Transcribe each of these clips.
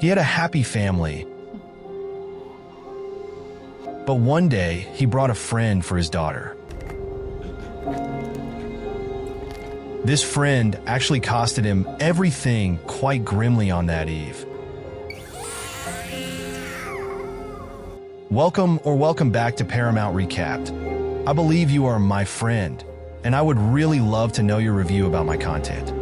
He had a happy family. But one day, he brought a friend for his daughter. This friend actually costed him everything quite grimly on that eve. Welcome back to Paramount Recapped. I believe you are my friend, and I would really love to know your review about my content.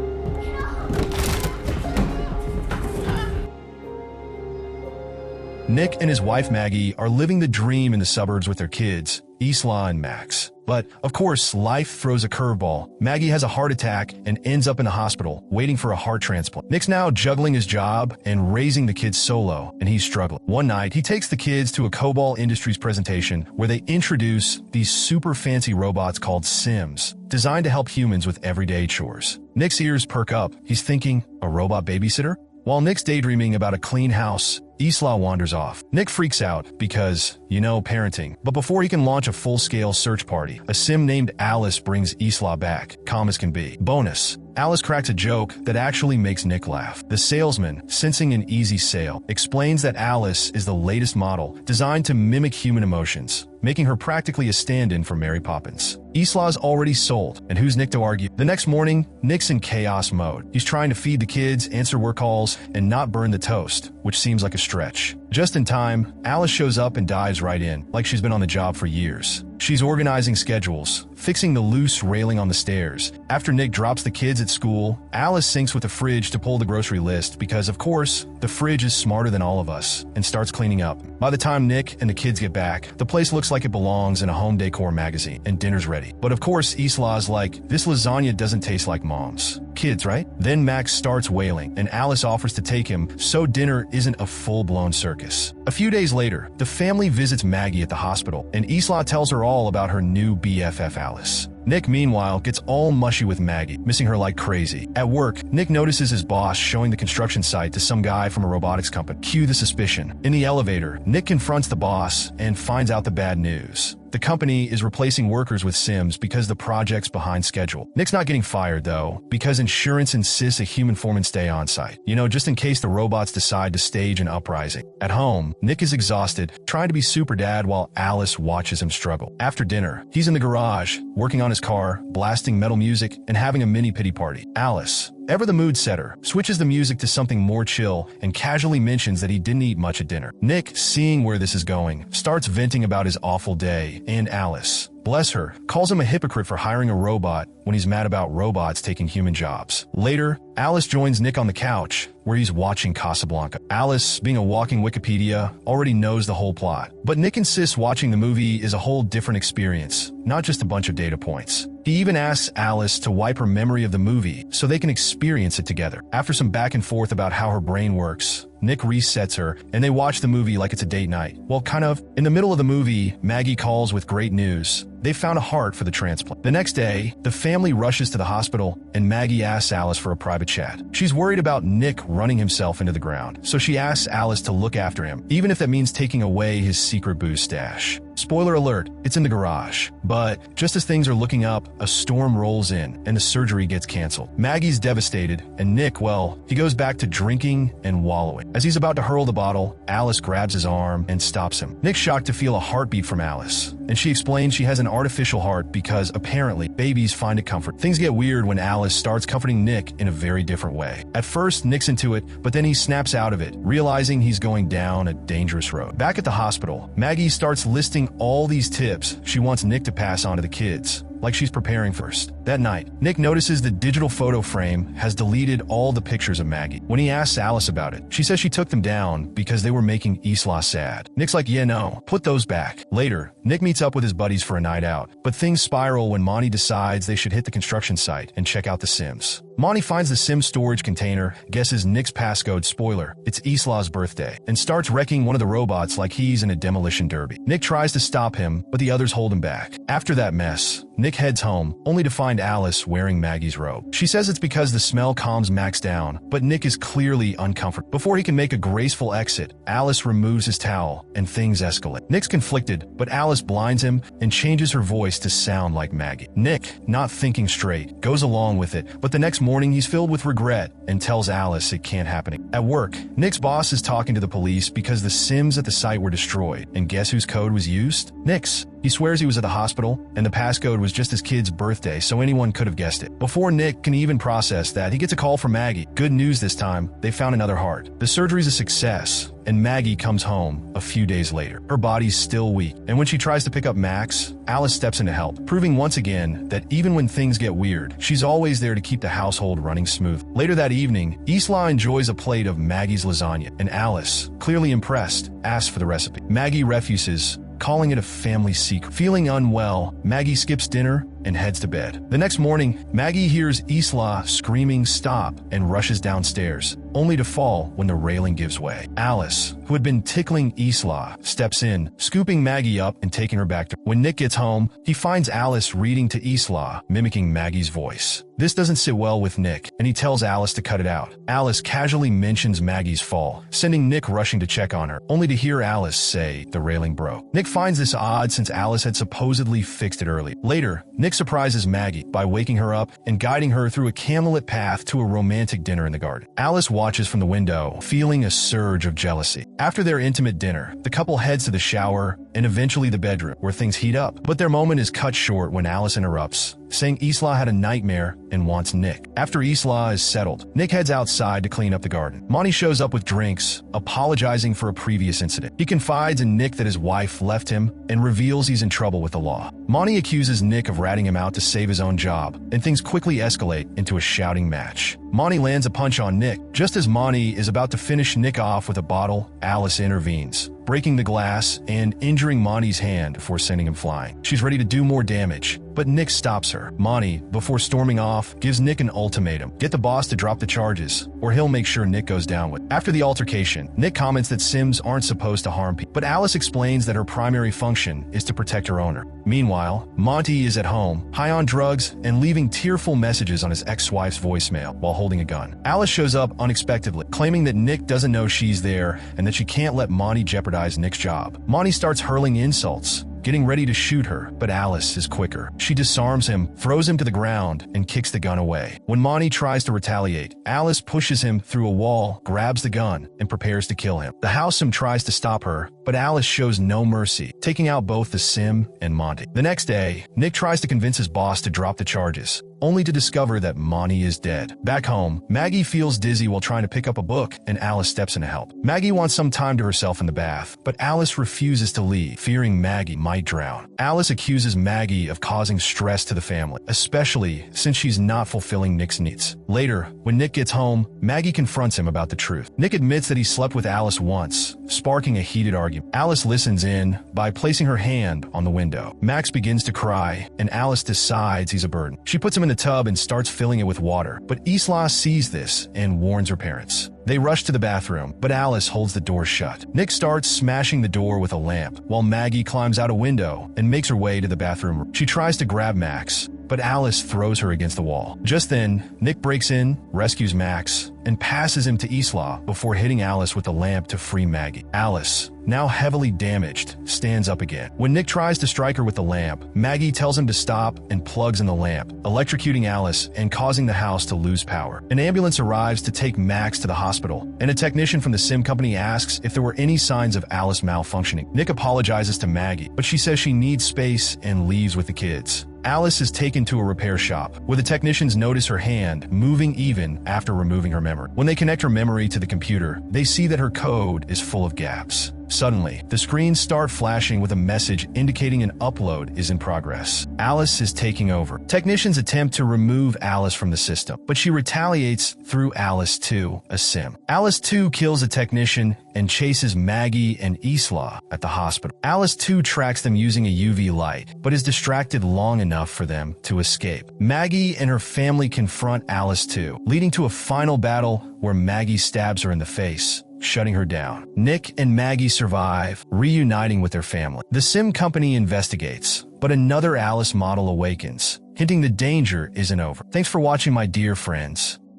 Nick and his wife Maggie are living the dream in the suburbs with their kids, Isla and Max. But, of course, life throws a curveball. Maggie has a heart attack and ends up in the hospital, waiting for a heart transplant. Nick's now juggling his job and raising the kids solo, and he's struggling. One night, he takes the kids to a Cobalt Industries presentation where they introduce these super fancy robots called Sims, designed to help humans with everyday chores. Nick's ears perk up. He's thinking, a robot babysitter? While Nick's daydreaming about a clean house, Isla wanders off. Nick freaks out because, parenting. But before he can launch a full-scale search party, a sim named Alice brings Isla back, calm as can be. Bonus: Alice cracks a joke that actually makes Nick laugh. The salesman, sensing an easy sale, explains that Alice is the latest model, designed to mimic human emotions, making her practically a stand-in for Mary Poppins. Isla's already sold, and who's Nick to argue? The next morning, Nick's in chaos mode. He's trying to feed the kids, answer work calls, and not burn the toast, which seems like a stretch. Just in time, Alice shows up and dives right in, like she's been on the job for years. She's organizing schedules, fixing the loose railing on the stairs. After Nick drops the kids at school, Alice syncs with the fridge to pull the grocery list because, of course, the fridge is smarter than all of us, and starts cleaning up. By the time Nick and the kids get back, the place looks like it belongs in a home decor magazine, and dinner's ready. But of course, Isla's like, this lasagna doesn't taste like mom's. Kids, right? Then Max starts wailing, and Alice offers to take him, so dinner isn't a full-blown circus. A few days later, the family visits Maggie at the hospital, and Isla tells her all about her new BFF Alice. Nick, meanwhile, gets all mushy with Maggie, missing her like crazy. At work, Nick notices his boss showing the construction site to some guy from a robotics company. Cue the suspicion. In the elevator, Nick confronts the boss and finds out the bad news. The company is replacing workers with Sims because the project's behind schedule. Nick's not getting fired, though, because insurance insists a human foreman stay on site. Just in case the robots decide to stage an uprising. At home, Nick is exhausted, trying to be super dad while Alice watches him struggle. After dinner, he's in the garage, working on his car, blasting metal music, and having a mini pity party. Alice, ever the mood setter, switches the music to something more chill and casually mentions that he didn't eat much at dinner. Nick, seeing where this is going, starts venting about his awful day, and Alice, bless her, calls him a hypocrite for hiring a robot when he's mad about robots taking human jobs. Later, Alice joins Nick on the couch, where he's watching Casablanca. Alice, being a walking Wikipedia, already knows the whole plot. But Nick insists watching the movie is a whole different experience, not just a bunch of data points. He even asks Alice to wipe her memory of the movie so they can experience it together. After some back and forth about how her brain works, Nick resets her, and they watch the movie like it's a date night. Well, kind of. In the middle of the movie, Maggie calls with great news. They found a heart for the transplant. The next day, the family rushes to the hospital, and Maggie asks Alice for a private chat. She's worried about Nick running himself into the ground, so she asks Alice to look after him, even if that means taking away his secret booze stash. Spoiler alert, it's in the garage. But just as things are looking up, a storm rolls in, and the surgery gets canceled. Maggie's devastated, and Nick, well, he goes back to drinking and wallowing. As he's about to hurl the bottle, Alice grabs his arm and stops him. Nick's shocked to feel a heartbeat from Alice, and she explains she has an artificial heart because, apparently, babies find it comfort. Things get weird when Alice starts comforting Nick in a very different way. At first, Nick's into it, but then he snaps out of it, realizing he's going down a dangerous road. Back at the hospital, Maggie starts listing all these tips she wants Nick to pass on to the kids, like she's preparing first. That night, Nick notices the digital photo frame has deleted all the pictures of Maggie. When he asks Alice about it, she says she took them down because they were making Isla sad. Nick's like, yeah, no, put those back. Later, Nick meets up with his buddies for a night out, but things spiral when Monty decides they should hit the construction site and check out the Sims. Monty finds the Sim storage container, guesses Nick's passcode, spoiler, it's Isla's birthday, and starts wrecking one of the robots like he's in a demolition derby. Nick tries to stop him, but the others hold him back. After that mess, Nick heads home, only to find Alice wearing Maggie's robe. She says it's because the smell calms Max down, but Nick is clearly uncomfortable. Before he can make a graceful exit, Alice removes his towel, and things escalate. Nick's conflicted, but Alice blinds him and changes her voice to sound like Maggie. Nick, not thinking straight, goes along with it, but the next morning, he's filled with regret and tells Alice it can't happen. At work, Nick's boss is talking to the police because the Sims at the site were destroyed. And guess whose code was used? Nick's. He swears he was at the hospital, and the passcode was just his kid's birthday, so anyone could have guessed it. Before Nick can even process that, he gets a call from Maggie. Good news this time, they found another heart. The surgery's a success, and Maggie comes home a few days later. Her body's still weak, and when she tries to pick up Max, Alice steps in to help, proving once again that even when things get weird, she's always there to keep the household running smooth. Later that evening, Isla enjoys a plate of Maggie's lasagna, and Alice, clearly impressed, asks for the recipe. Maggie refuses, calling it a family secret. Feeling unwell, Maggie skips dinner and heads to bed. The next morning, Maggie hears Isla screaming stop and rushes downstairs, only to fall when the railing gives way. Alice, who had been tickling Isla, steps in, scooping Maggie up and taking her back to. When Nick gets home, he finds Alice reading to Isla, mimicking Maggie's voice. This doesn't sit well with Nick, and he tells Alice to cut it out. Alice casually mentions Maggie's fall, sending Nick rushing to check on her, only to hear Alice say the railing broke. Nick finds this odd since Alice had supposedly fixed it early. Later, Nick surprises Maggie by waking her up and guiding her through a candlelit path to a romantic dinner in the garden. Alice watches from the window, feeling a surge of jealousy. After their intimate dinner, the couple heads to the shower and eventually the bedroom, where things heat up. But their moment is cut short when Alice interrupts, saying Isla had a nightmare and wants Nick. After Isla is settled, Nick heads outside to clean up the garden. Monty shows up with drinks, apologizing for a previous incident. He confides in Nick that his wife left him and reveals he's in trouble with the law. Monty accuses Nick of ratting him out to save his own job, and things quickly escalate into a shouting match. Monty lands a punch on Nick. Just as Monty is about to finish Nick off with a bottle, Alice intervenes, breaking the glass and injuring Monty's hand before sending him flying. She's ready to do more damage, but Nick stops her. Monty, before storming off, gives Nick an ultimatum. Get the boss to drop the charges, or he'll make sure Nick goes down with. After the altercation, Nick comments that Sims aren't supposed to harm people, but Alice explains that her primary function is to protect her owner. Meanwhile, Monty is at home, high on drugs, and leaving tearful messages on his ex-wife's voicemail while holding a gun. Alice shows up unexpectedly, claiming that Nick doesn't know she's there and that she can't let Monty jeopardize Nick's job. Monty starts hurling insults, getting ready to shoot her, but Alice is quicker. She disarms him, throws him to the ground, and kicks the gun away. When Monty tries to retaliate, Alice pushes him through a wall, grabs the gun, and prepares to kill him. The house Sim tries to stop her, but Alice shows no mercy, taking out both the Sim and Monty. The next day, Nick tries to convince his boss to drop the charges, only to discover that Monty is dead. Back home, Maggie feels dizzy while trying to pick up a book, and Alice steps in to help. Maggie wants some time to herself in the bath, but Alice refuses to leave, fearing Maggie might drown. Alice accuses Maggie of causing stress to the family, especially since she's not fulfilling Nick's needs. Later, when Nick gets home, Maggie confronts him about the truth. Nick admits that he slept with Alice once, sparking a heated argument. Alice listens in by placing her hand on the window. Max begins to cry, and Alice decides he's a burden. She puts him in the tub and starts filling it with water, but Isla sees this and warns her parents. They rush to the bathroom, but Alice holds the door shut. Nick starts smashing the door with a lamp, while Maggie climbs out a window and makes her way to the bathroom. She tries to grab Max, but Alice throws her against the wall. Just then, Nick breaks in, rescues Max, and passes him to Isla before hitting Alice with the lamp to free Maggie. Alice, now heavily damaged, stands up again. When Nick tries to strike her with the lamp, Maggie tells him to stop and plugs in the lamp, electrocuting Alice and causing the house to lose power. An ambulance arrives to take Max to the hospital, and a technician from the Sim company asks if there were any signs of Alice malfunctioning. Nick apologizes to Maggie, but she says she needs space and leaves with the kids. Alice is taken to a repair shop, where the technicians notice her hand moving even after removing her memory. When they connect her memory to the computer, they see that her code is full of gaps. Suddenly, the screens start flashing with a message indicating an upload is in progress. Alice is taking over. Technicians attempt to remove Alice from the system, but she retaliates through Alice 2, a Sim. Alice 2 kills a technician and chases Maggie and Isla at the hospital. Alice 2 tracks them using a UV light, but is distracted long enough for them to escape. Maggie and her family confront Alice 2, leading to a final battle where Maggie stabs her in the face, shutting her down. Nick and Maggie survive, reuniting with their family. The Sim company investigates, but another Alice model awakens, hinting the danger isn't over. Thanks for watching, my dear friends.